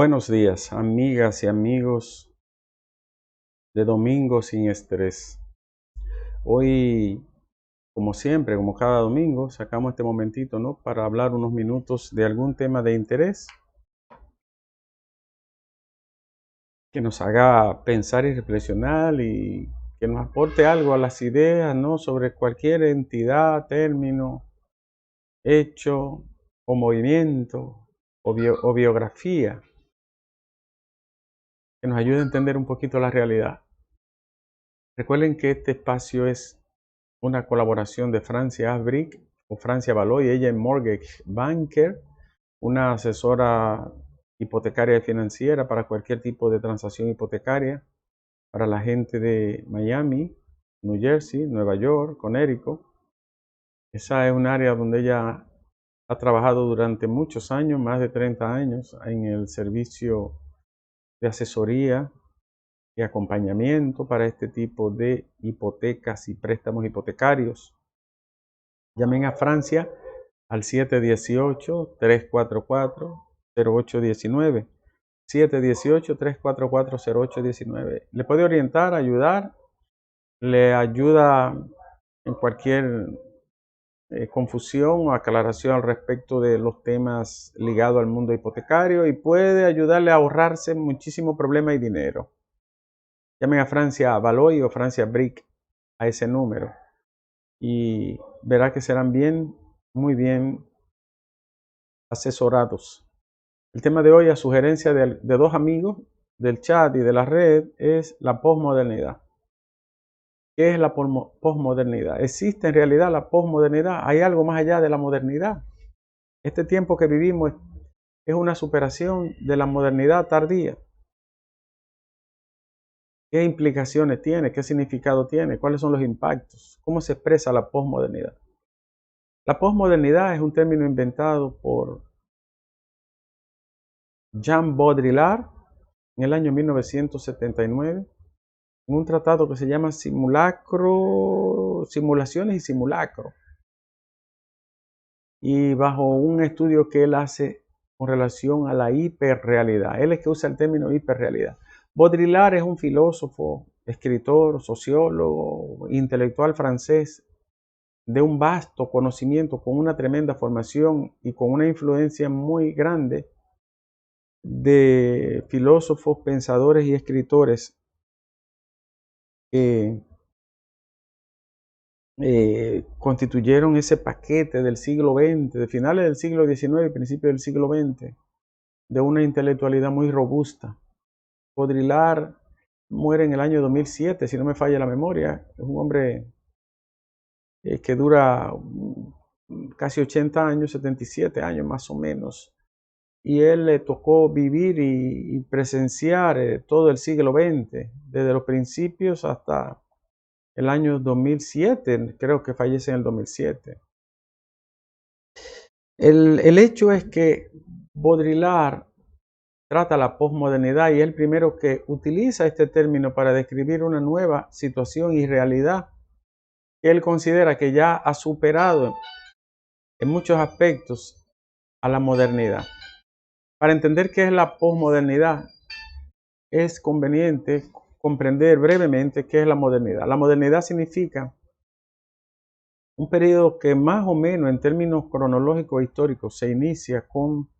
Buenos días, amigas y amigos de Domingo sin Estrés. Hoy, como siempre, como cada domingo, sacamos este momentito, ¿no? Para hablar unos minutos de algún tema de interés que nos haga pensar y reflexionar y que nos aporte algo a las ideas, ¿no? Sobre cualquier entidad, término, hecho o movimiento o biografía que nos ayude a entender un poquito la realidad. Recuerden que este espacio es una colaboración de Francia Brick o Francia Valoy, ella es Mortgage Banker, una asesora hipotecaria y financiera para cualquier tipo de transacción hipotecaria para la gente de Miami, New Jersey, Nueva York, Connecticut. Esa es un área donde ella ha trabajado durante muchos años, más de 30 años, en el servicio de asesoría y acompañamiento para este tipo de hipotecas y préstamos hipotecarios. Llamen a Francia al 718-344-0819. 718-344-0819. Le puede orientar, ayudar, le ayuda en cualquier confusión o aclaración al respecto de los temas ligados al mundo hipotecario y puede ayudarle a ahorrarse muchísimo problema y dinero. Llamen a Francia Valoy o Francia Brick a ese número y verá que serán muy bien asesorados. El tema de hoy, a sugerencia de dos amigos del chat y de la red, es la posmodernidad. ¿Qué es la posmodernidad? ¿Existe en realidad la posmodernidad? ¿Hay algo más allá de la modernidad? Este tiempo que vivimos es una superación de la modernidad tardía. ¿Qué implicaciones tiene? ¿Qué significado tiene? ¿Cuáles son los impactos? ¿Cómo se expresa la posmodernidad? La posmodernidad es un término inventado por Jean Baudrillard en el año 1979 en un tratado que se llama Simulaciones y Simulacro, y bajo un estudio que él hace con relación a la hiperrealidad. Él es que usa el término hiperrealidad. Baudrillard es un filósofo, escritor, sociólogo, intelectual francés de un vasto conocimiento, con una tremenda formación y con una influencia muy grande de filósofos, pensadores y escritores que constituyeron ese paquete del siglo XX, de finales del siglo XIX y principios del siglo XX, de una intelectualidad muy robusta. Baudrillard muere en el año 2007, si no me falla la memoria. Es un hombre que dura casi 80 años, 77 años más o menos. Y él le tocó vivir y presenciar todo el siglo XX, desde los principios hasta el año 2007, creo que fallece en el 2007. El hecho es que Baudrillard trata la posmodernidad y es el primero que utiliza este término para describir una nueva situación y realidad que él considera que ya ha superado en muchos aspectos a la modernidad. Para entender qué es la posmodernidad, es conveniente comprender brevemente qué es la modernidad. La modernidad significa un periodo que más o menos en términos cronológicos e históricos se inicia con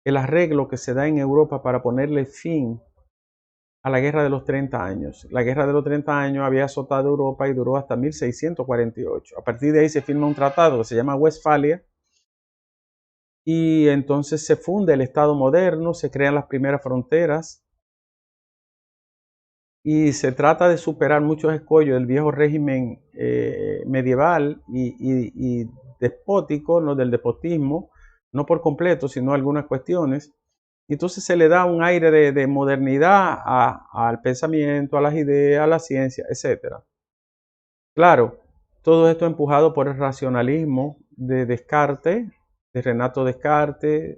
el arreglo que se da en Europa para ponerle fin a la Guerra de los 30 años. La Guerra de los 30 años había azotado Europa y duró hasta 1648. A partir de ahí se firma un tratado que se llama Westfalia y entonces se funda el Estado moderno, se crean las primeras fronteras y se trata de superar muchos escollos del viejo régimen medieval y despótico, ¿no? Del despotismo, no por completo, sino algunas cuestiones. Y entonces se le da un aire de modernidad al pensamiento, a las ideas, a la ciencia, etc. Claro, todo esto empujado por el racionalismo de Descartes, de Renato Descartes,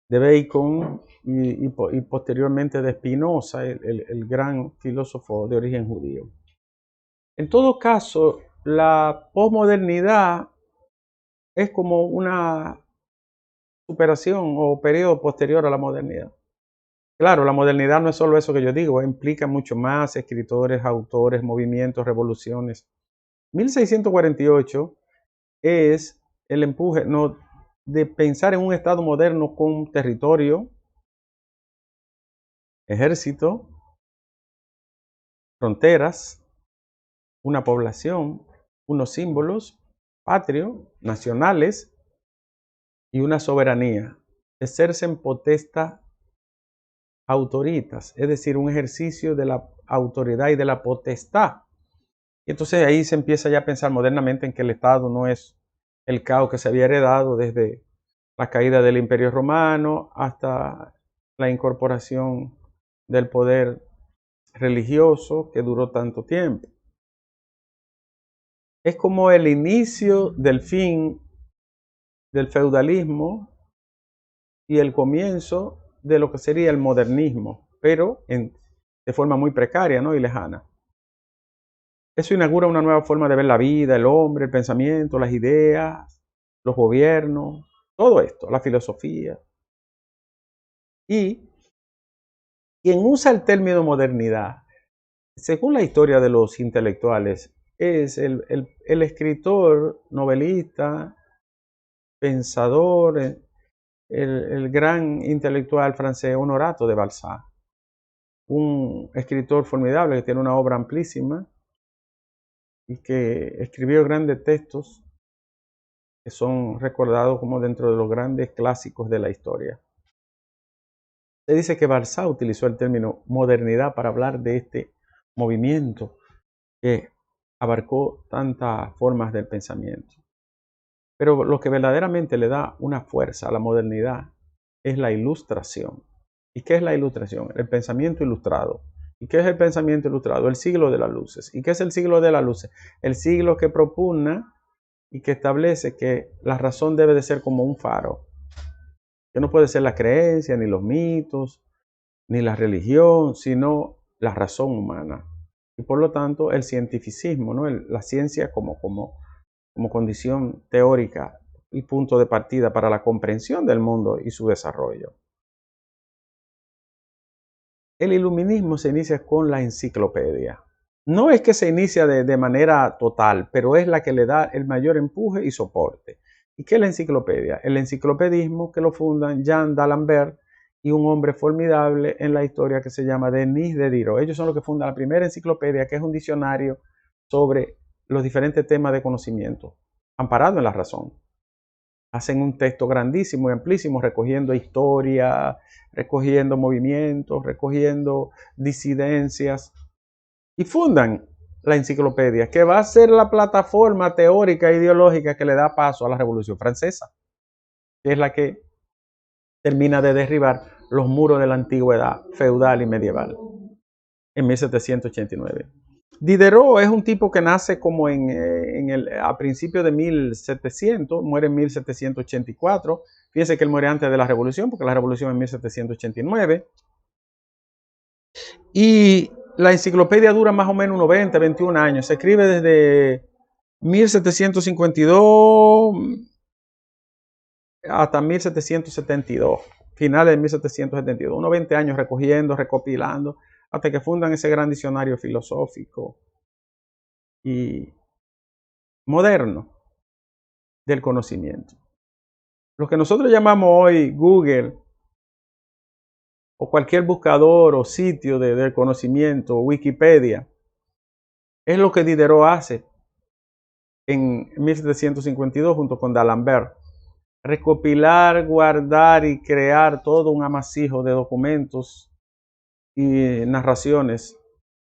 de Bacon y posteriormente de Spinoza, el gran filósofo de origen judío. En todo caso, la posmodernidad es como una superación o periodo posterior a la modernidad. Claro, la modernidad no es solo eso que yo digo, implica mucho más: escritores, autores, movimientos, revoluciones. 1648 es el empuje no, de pensar en un Estado moderno con territorio, ejército, fronteras, una población, unos símbolos patrios, nacionales y una soberanía. Exercen potestas autoritas, es decir, un ejercicio de la autoridad y de la potestad. Y entonces ahí se empieza ya a pensar modernamente en que el Estado no es el caos que se había heredado desde la caída del Imperio Romano hasta la incorporación del poder religioso que duró tanto tiempo. Es como el inicio del fin del feudalismo y el comienzo de lo que sería el modernismo, pero de forma muy precaria, ¿no?, y lejana. Eso inaugura una nueva forma de ver la vida, el hombre, el pensamiento, las ideas, los gobiernos, todo esto, la filosofía. Y quien usa el término modernidad, según la historia de los intelectuales, es el escritor, novelista, pensador, el gran intelectual francés Honorato de Balzac, un escritor formidable que tiene una obra amplísima y que escribió grandes textos que son recordados como dentro de los grandes clásicos de la historia. Se dice que Balzac utilizó el término modernidad para hablar de este movimiento que abarcó tantas formas del pensamiento. Pero lo que verdaderamente le da una fuerza a la modernidad es la ilustración. ¿Y qué es la ilustración? El pensamiento ilustrado. ¿Y qué es el pensamiento ilustrado? El siglo de las luces. ¿Y qué es el siglo de las luces? El siglo que propugna y que establece que la razón debe de ser como un faro, que no puede ser la creencia, ni los mitos, ni la religión, sino la razón humana. Y por lo tanto, el cientificismo, ¿no?, la ciencia como condición teórica y punto de partida para la comprensión del mundo y su desarrollo. El iluminismo se inicia con la enciclopedia. No es que se inicia de manera total, pero es la que le da el mayor empuje y soporte. ¿Y qué es la enciclopedia? El enciclopedismo, que lo fundan Jean d'Alembert y un hombre formidable en la historia que se llama Denis Diderot. Ellos son los que fundan la primera enciclopedia, que es un diccionario sobre los diferentes temas de conocimiento, amparado en la razón. Hacen un texto grandísimo y amplísimo, recogiendo historia, recogiendo movimientos, recogiendo disidencias, y fundan la enciclopedia, que va a ser la plataforma teórica e ideológica que le da paso a la Revolución Francesa, que es la que termina de derribar los muros de la antigüedad feudal y medieval en 1789. Diderot es un tipo que nace como a principios de 1700, muere en 1784. Fíjense que él muere antes de la Revolución, porque la Revolución en 1789. Y la enciclopedia dura más o menos unos 20, 21 años. Se escribe desde 1752 hasta 1772, finales de 1772. Unos 20 años recogiendo, recopilando, hasta que fundan ese gran diccionario filosófico y moderno del conocimiento. Lo que nosotros llamamos hoy Google o cualquier buscador o sitio del conocimiento, Wikipedia, es lo que Diderot hace en 1752 junto con d'Alembert. Recopilar, guardar y crear todo un amasijo de documentos y narraciones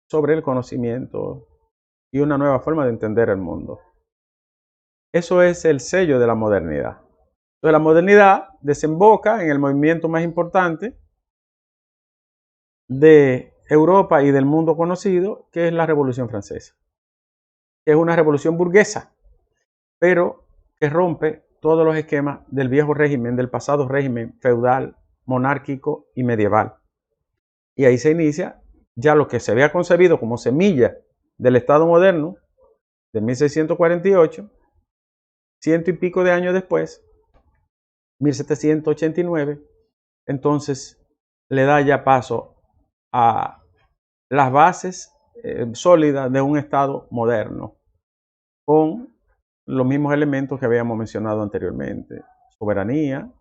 sobre el conocimiento y una nueva forma de entender el mundo. Eso es el sello de la modernidad. Entonces, la modernidad desemboca en el movimiento más importante de Europa y del mundo conocido, que es la Revolución Francesa. Que es una revolución burguesa, pero que rompe todos los esquemas del viejo régimen, del pasado régimen feudal, monárquico y medieval. Y ahí se inicia ya lo que se había concebido como semilla del Estado moderno de 1648, ciento y pico de años después, 1789, entonces le da ya paso a las bases sólidas de un Estado moderno, con los mismos elementos que habíamos mencionado anteriormente: soberanía,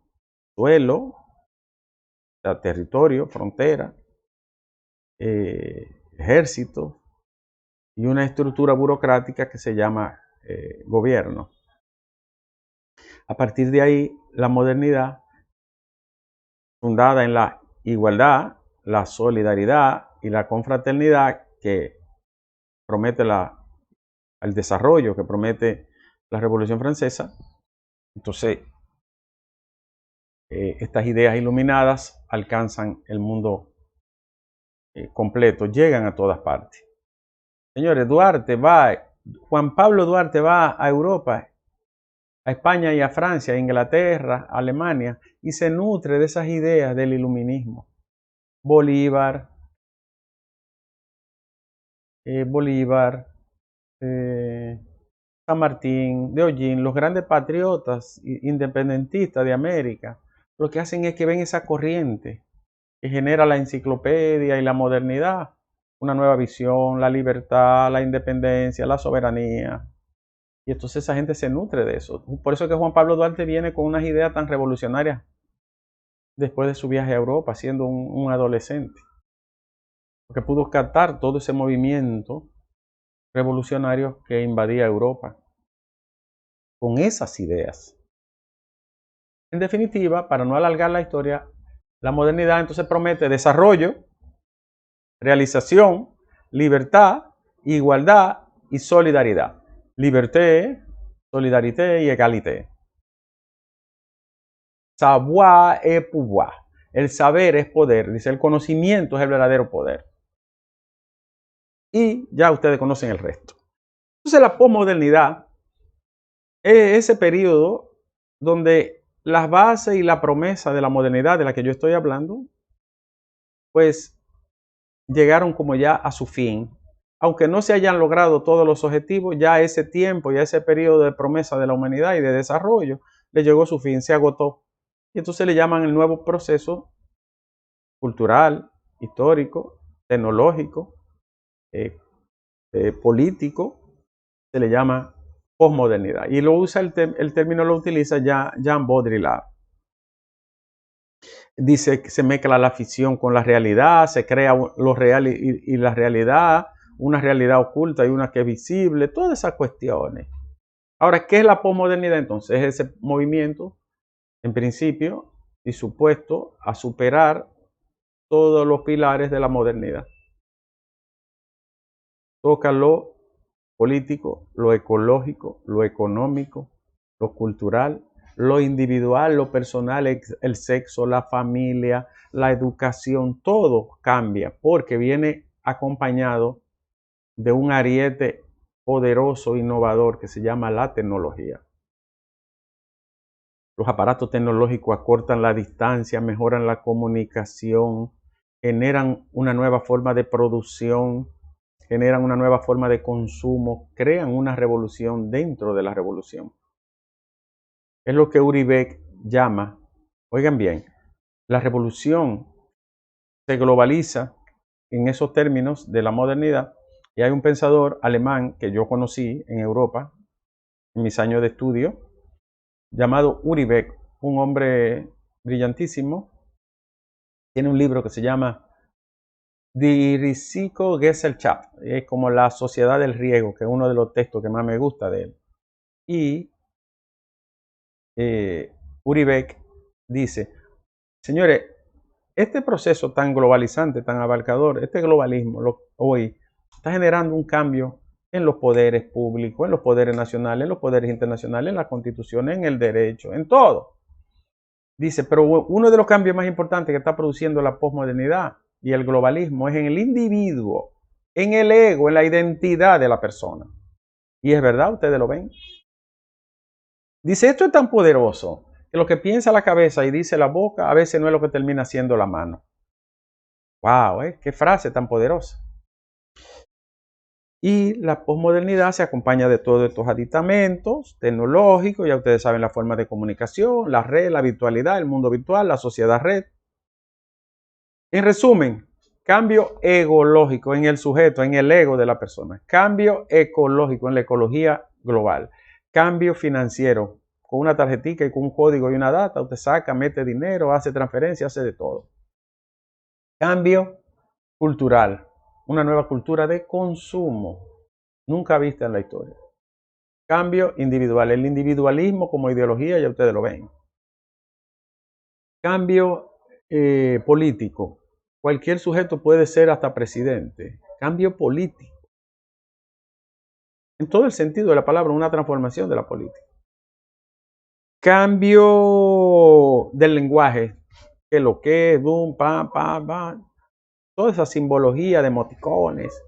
suelo, territorio, frontera, ejército y una estructura burocrática que se llama gobierno. A partir de ahí, la modernidad, fundada en la igualdad, la solidaridad y la confraternidad que promete el desarrollo, que promete la Revolución Francesa. Entonces, estas ideas iluminadas alcanzan el mundo completo, llegan a todas partes. Señores, Juan Pablo Duarte va a Europa, a España y a Francia, a Inglaterra, a Alemania, y se nutre de esas ideas del iluminismo. Bolívar, San Martín, de Hollín, los grandes patriotas independentistas de América, lo que hacen es que ven esa corriente que genera la enciclopedia y la modernidad, una nueva visión, la libertad, la independencia, la soberanía. Y entonces esa gente se nutre de eso. Por eso es que Juan Pablo Duarte viene con unas ideas tan revolucionarias después de su viaje a Europa, siendo un adolescente. Porque pudo captar todo ese movimiento revolucionario que invadía Europa con esas ideas. En definitiva, para no alargar la historia, la modernidad entonces promete desarrollo, realización, libertad, igualdad y solidaridad. Liberté, solidarité y égalité. Savoir et pouvoir. El saber es poder, dice, el conocimiento es el verdadero poder. Y ya ustedes conocen el resto. Entonces la posmodernidad es ese periodo donde las bases y la promesa de la modernidad de la que yo estoy hablando, pues llegaron como ya a su fin. Aunque no se hayan logrado todos los objetivos, ya ese tiempo, ya ese periodo de promesa de la humanidad y de desarrollo, le llegó a su fin, se agotó. Y entonces le llaman el nuevo proceso cultural, histórico, tecnológico, político, se le llama posmodernidad. Y lo usa el término lo utiliza Jean Baudrillard. Dice que se mezcla la ficción con la realidad, se crea lo real y la realidad, una realidad oculta y una que es visible, todas esas cuestiones. Ahora, ¿qué es la posmodernidad entonces? Es ese movimiento, en principio, y supuesto a superar todos los pilares de la modernidad. Toca lo político, lo ecológico, lo económico, lo cultural, lo individual, lo personal, el sexo, la familia, la educación, todo cambia porque viene acompañado de un ariete poderoso, innovador que se llama la tecnología. Los aparatos tecnológicos acortan la distancia, mejoran la comunicación, generan una nueva forma de producción, generan una nueva forma de consumo, crean una revolución dentro de la revolución. Es lo que Uri Beck llama, oigan bien, la revolución se globaliza en esos términos de la modernidad, y hay un pensador alemán que yo conocí en Europa en mis años de estudio, llamado Uri Beck, un hombre brillantísimo. Tiene un libro que se llama Die Risikogesellschaft, es como la sociedad del riesgo, que es uno de los textos que más me gusta de él. Y Uri Beck dice, señores, este proceso tan globalizante, tan abarcador, este globalismo hoy está generando un cambio en los poderes públicos, en los poderes nacionales, en los poderes internacionales, en la constitución, en el derecho, en todo. Dice, pero uno de los cambios más importantes que está produciendo la posmodernidad y el globalismo es en el individuo, en el ego, en la identidad de la persona. Y es verdad, ustedes lo ven. Dice, esto es tan poderoso que lo que piensa la cabeza y dice la boca a veces no es lo que termina siendo la mano. ¡Wow! Qué frase tan poderosa. Y la posmodernidad se acompaña de todos estos aditamentos tecnológicos, ya ustedes saben la forma de comunicación, la red, la virtualidad, el mundo virtual, la sociedad red. En resumen, cambio ecológico en el sujeto, en el ego de la persona. Cambio ecológico en la ecología global. Cambio financiero. Con una tarjetita y con un código y una data, usted saca, mete dinero, hace transferencias, hace de todo. Cambio cultural. Una nueva cultura de consumo. Nunca vista en la historia. Cambio individual. El individualismo como ideología, ya ustedes lo ven. Cambio político. Cualquier sujeto puede ser hasta presidente. Cambio político. En todo el sentido de la palabra, una transformación de la política. Cambio del lenguaje. Que lo que, boom, pam, pam, pam. Toda esa simbología de emoticones.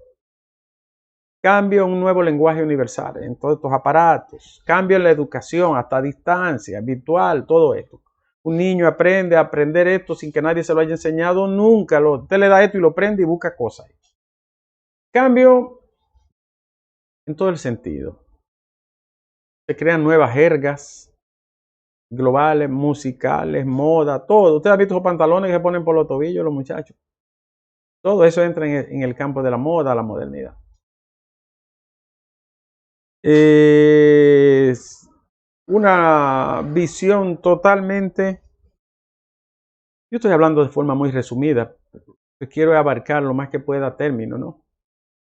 Cambio en un nuevo lenguaje universal en todos estos aparatos. Cambio en la educación, hasta a distancia, virtual, todo esto. Un niño aprende a aprender esto sin que nadie se lo haya enseñado nunca. Usted le da esto y lo prende y busca cosas. Cambio en todo el sentido. Se crean nuevas jergas globales, musicales, moda, todo. Usted ha visto los pantalones que se ponen por los tobillos los muchachos. Todo eso entra en el campo de la moda, la modernidad. Es una visión totalmente, yo estoy hablando de forma muy resumida, quiero abarcar lo más que pueda a término, ¿no?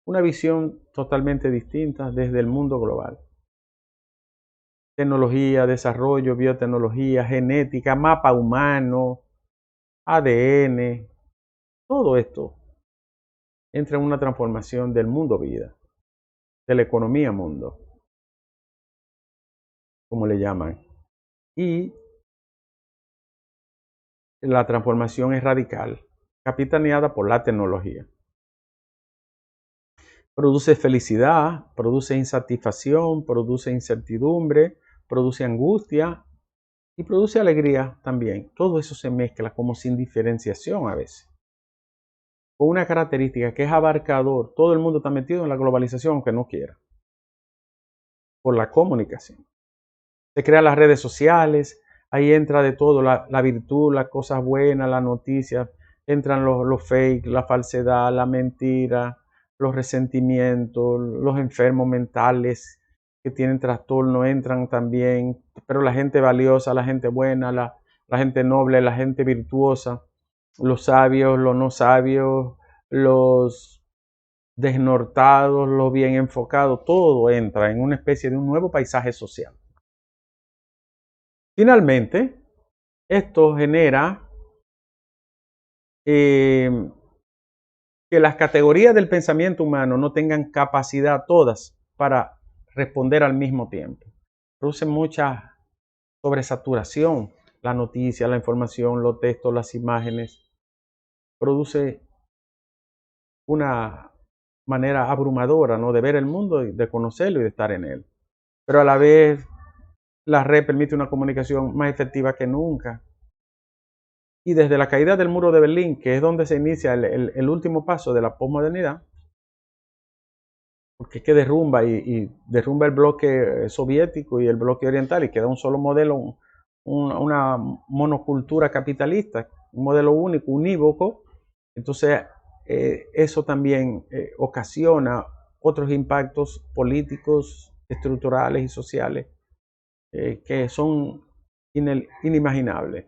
Una visión totalmente distinta desde el mundo global. Tecnología, desarrollo, biotecnología, genética, mapa humano, ADN, todo esto entra en una transformación del mundo vida, de la economía mundo, como le llaman. Y la transformación es radical, capitaneada por la tecnología. Produce felicidad, produce insatisfacción, produce incertidumbre, produce angustia y produce alegría también. Todo eso se mezcla como sin diferenciación a veces. Con una característica que es abarcador. Todo el mundo está metido en la globalización aunque no quiera. Por la comunicación. Se crean las redes sociales, ahí entra de todo, la virtud, las cosas buenas, las noticias, entran los fake, la falsedad, la mentira, los resentimientos, los enfermos mentales que tienen trastorno entran también, pero la gente valiosa, la gente buena, la gente noble, la gente virtuosa, los sabios, los no sabios, los desnortados, los bien enfocados, todo entra en una especie de un nuevo paisaje social. Finalmente, esto genera que las categorías del pensamiento humano no tengan capacidad todas para responder al mismo tiempo. Produce mucha sobresaturación, la noticia, la información, los textos, las imágenes. Produce una manera abrumadora, ¿no?, de ver el mundo, de conocerlo y de estar en él. Pero a la vez, la red permite una comunicación más efectiva que nunca. Y desde la caída del muro de Berlín, que es donde se inicia el último paso de la posmodernidad, porque es que derrumba y derrumba el bloque soviético y el bloque oriental y queda un solo modelo, una monocultura capitalista, un modelo único, unívoco. Entonces, eso también ocasiona otros impactos políticos, estructurales y sociales que son inimaginables.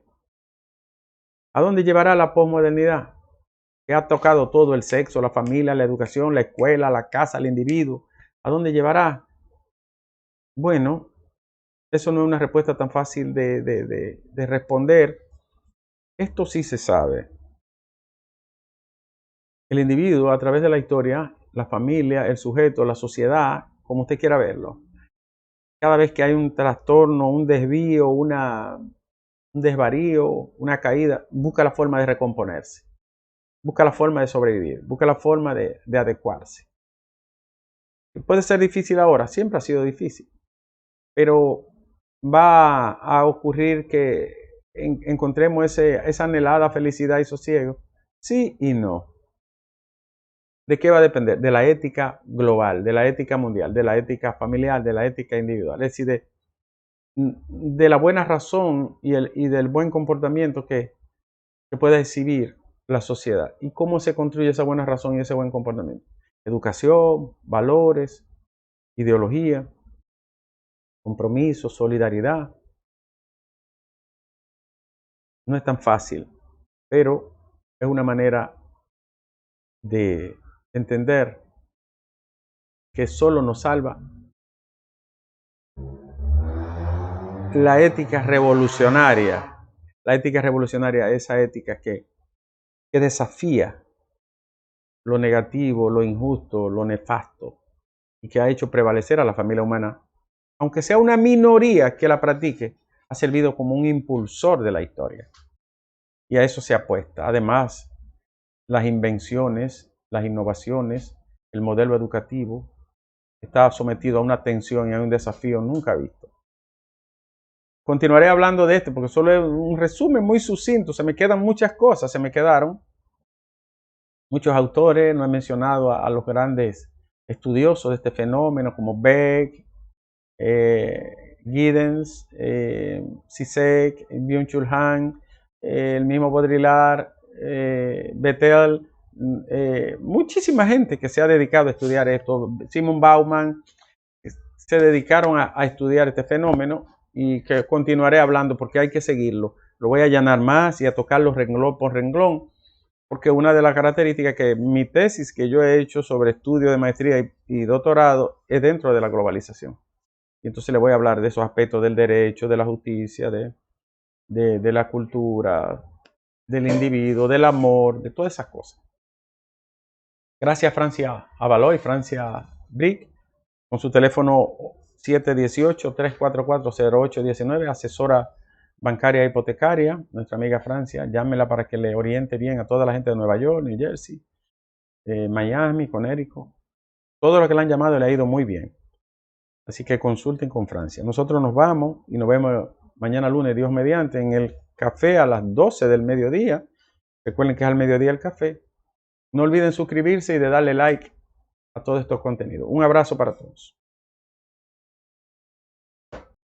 ¿A dónde llevará la posmodernidad? Que ha tocado todo: el sexo, la familia, la educación, la escuela, la casa, el individuo. ¿A dónde llevará? Bueno, eso no es una respuesta tan fácil de responder. Esto sí se sabe. El individuo, a través de la historia, la familia, el sujeto, la sociedad, como usted quiera verlo, cada vez que hay un trastorno, un desvío, un desvarío, una caída, busca la forma de recomponerse. Busca la forma de sobrevivir, busca la forma de adecuarse. Puede ser difícil ahora, siempre ha sido difícil, pero va a ocurrir que encontremos esa anhelada felicidad y sosiego, sí y no. ¿De qué va a depender? De la ética global, de la ética mundial, de la ética familiar, de la ética individual. Es decir, de la buena razón y del buen comportamiento que puede exhibir la sociedad. ¿Y cómo se construye esa buena razón y ese buen comportamiento? Educación, valores, ideología, compromiso, solidaridad. No es tan fácil, pero es una manera de entender que solo nos salva la ética revolucionaria. La ética revolucionaria, esa ética que desafía lo negativo, lo injusto, lo nefasto, y que ha hecho prevalecer a la familia humana, aunque sea una minoría que la practique, ha servido como un impulsor de la historia. Y a eso se apuesta. Además, las invenciones, las innovaciones, el modelo educativo está sometido a una tensión y a un desafío nunca visto. Continuaré hablando de esto porque solo es un resumen muy sucinto. Se me quedan muchas cosas, se me quedaron muchos autores. No he mencionado a los grandes estudiosos de este fenómeno como Beck, Giddens, Zizek, Byung-Chul Han, el mismo Baudrillard, Bettel, muchísima gente que se ha dedicado a estudiar esto. Simon Bauman, se dedicaron a estudiar este fenómeno y que continuaré hablando porque hay que seguirlo. Lo voy a allanar más y a tocarlo renglón por renglón, porque una de las características que mi tesis que yo he hecho sobre estudio de maestría y doctorado es dentro de la globalización. Y entonces le voy a hablar de esos aspectos del derecho, de la justicia, de la cultura, del individuo, del amor, de todas esas cosas. Gracias Francia Avaloy, Francia Brick, con su teléfono 718-344-0819, asesora bancaria hipotecaria, nuestra amiga Francia. Llámela para que le oriente bien a toda la gente de Nueva York, New Jersey, Miami, Connecticut. Todo lo que le han llamado le ha ido muy bien. Así que consulten con Francia. Nosotros nos vamos y nos vemos mañana lunes, Dios mediante, en el café a las 12 del mediodía. Recuerden que es al mediodía el café. No olviden suscribirse y de darle like a todos estos contenidos. Un abrazo para todos.